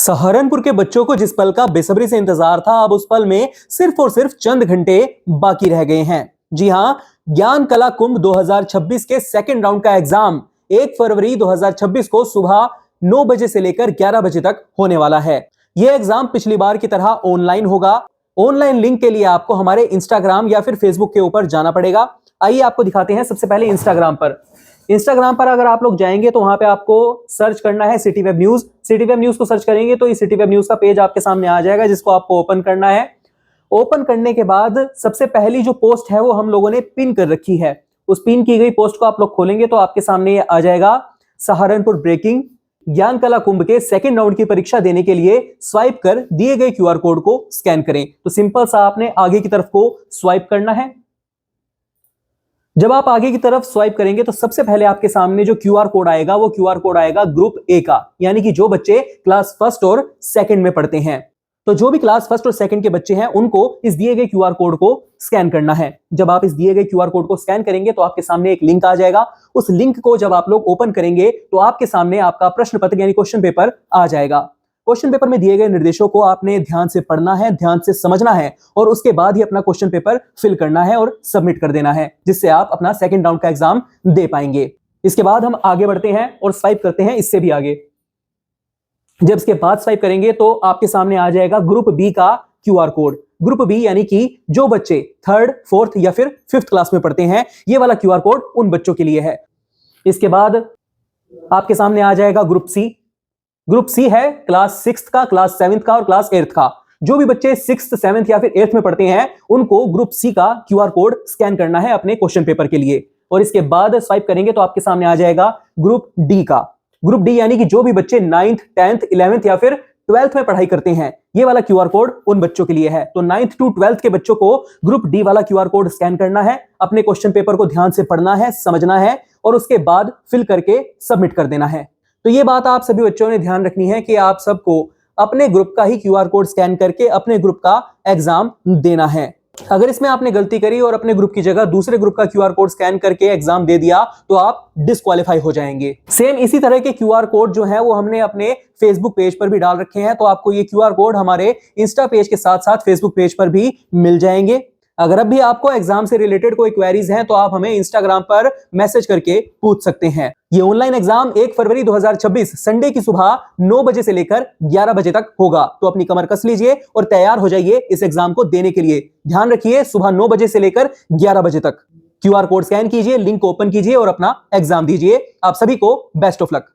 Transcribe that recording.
सहारनपुर के बच्चों को जिस पल का बेसब्री से इंतजार था, अब उस पल में सिर्फ और सिर्फ चंद घंटे बाकी रह गए हैं। जी हां, ज्ञान कला कुंभ 2026 के सेकेंड राउंड का एग्जाम 1 फरवरी 2026 को सुबह 9 बजे से लेकर 11 बजे तक होने वाला है। यह एग्जाम पिछली बार की तरह ऑनलाइन होगा। ऑनलाइन लिंक के लिए आपको हमारे इंस्टाग्राम या फिर फेसबुक के ऊपर जाना पड़ेगा। आइए आपको दिखाते हैं। सबसे पहले इंस्टाग्राम पर अगर आप लोग जाएंगे तो वहां पे आपको सर्च करना है city web news. City web news को सर्च करेंगे तो इस सिटी वेब न्यूज का पेज आपके सामने आ जाएगा, जिसको आपको ओपन करना है। ओपन करने के बाद सबसे पहली जो पोस्ट है वो हम लोगों ने पिन कर रखी है। उस पिन की गई पोस्ट को आप लोग खोलेंगे तो आपके सामने आ जाएगा सहारनपुर ब्रेकिंग, ज्ञान कला कुंभ के सेकंड राउंड की परीक्षा देने के लिए स्वाइप कर दिए गए क्यूआर कोड को स्कैन करें। तो सिंपल सा आपने आगे की तरफ को स्वाइप करना है। जब आप आगे की तरफ स्वाइप करेंगे तो सबसे पहले आपके सामने जो क्यूआर कोड आएगा वो क्यूआर कोड आएगा ग्रुप ए का, यानी कि जो बच्चे क्लास फर्स्ट और सेकंड में पढ़ते हैं। तो जो भी क्लास फर्स्ट और सेकंड के बच्चे हैं उनको इस दिए गए क्यूआर कोड को स्कैन करना है। जब आप इस दिए गए क्यूआर कोड को स्कैन करेंगे तो आपके सामने एक लिंक आ जाएगा। उस लिंक को जब आप लोग ओपन करेंगे तो आपके सामने आपका प्रश्न पत्र यानी क्वेश्चन पेपर आ जाएगा। क्वेश्चन पेपर में दिए गए निर्देशों को आपने ध्यान से पढ़ना है, ध्यान से समझना है और उसके बाद ही अपना क्वेश्चन पेपर फिल करना है और सबमिट कर देना है, जिससे आप अपना सेकंड राउंड का एग्जाम दे पाएंगे। इसके बाद हम आगे बढ़ते हैं और स्वाइप करते हैं इससे भी आगे। जब इसके बाद स्वाइप करेंगे तो आपके सामने आ जाएगा ग्रुप बी का क्यूआर कोड। ग्रुप बी यानी कि जो बच्चे थर्ड, फोर्थ या फिर फिफ्थ क्लास में पढ़ते हैं, ये वाला क्यूआर कोड उन बच्चों के लिए है। इसके बाद आपके सामने आ जाएगा ग्रुप सी। ग्रुप सी है क्लास सिक्स्थ का, क्लास सेवंथ का और क्लास एट्थ का। जो भी बच्चे सिक्स्थ, सेवंथ या फिर एट्थ में पढ़ते हैं उनको ग्रुप सी का क्यूआर कोड स्कैन करना है अपने क्वेश्चन पेपर के लिए। और इसके बाद स्वाइप करेंगे तो आपके सामने आ जाएगा ग्रुप डी का। ग्रुप डी यानी कि जो भी बच्चे 9th, 10th, 11th या फिर 12th में पढ़ाई करते हैं, ये वाला क्यूआर कोड उन बच्चों के लिए है। तो 9th to 12th के बच्चों को ग्रुप डी वाला क्यूआर कोड स्कैन करना है, अपने क्वेश्चन पेपर को ध्यान से पढ़ना है, समझना है और उसके बाद फिल करके सबमिट कर देना है। तो ये बात आप सभी बच्चों ने ध्यान रखनी है कि आप सबको अपने ग्रुप का ही क्यूआर कोड स्कैन करके अपने ग्रुप का एग्जाम देना है। अगर इसमें आपने गलती करी और अपने ग्रुप की जगह दूसरे ग्रुप का क्यूआर कोड स्कैन करके एग्जाम दे दिया तो आप डिस्क्वालीफाई हो जाएंगे। सेम इसी तरह के क्यूआर कोड जो है वो हमने अपने फेसबुक पेज पर भी डाल रखे हैं, तो आपको ये क्यूआर कोड हमारे इंस्टा पेज के साथ साथ फेसबुक पेज पर भी मिल जाएंगे। अगर अब भी आपको एग्जाम से रिलेटेड कोई क्वेरीज हैं तो आप हमें इंस्टाग्राम पर मैसेज करके पूछ सकते हैं। ये ऑनलाइन एग्जाम 1 फरवरी 2026 संडे की सुबह 9 बजे से लेकर 11 बजे तक होगा। तो अपनी कमर कस लीजिए और तैयार हो जाइए इस एग्जाम को देने के लिए। ध्यान रखिए, सुबह 9 बजे से लेकर 11 बजे तक क्यूआर कोड स्कैन कीजिए, लिंक ओपन कीजिए और अपना एग्जाम दीजिए। आप सभी को बेस्ट ऑफ लक।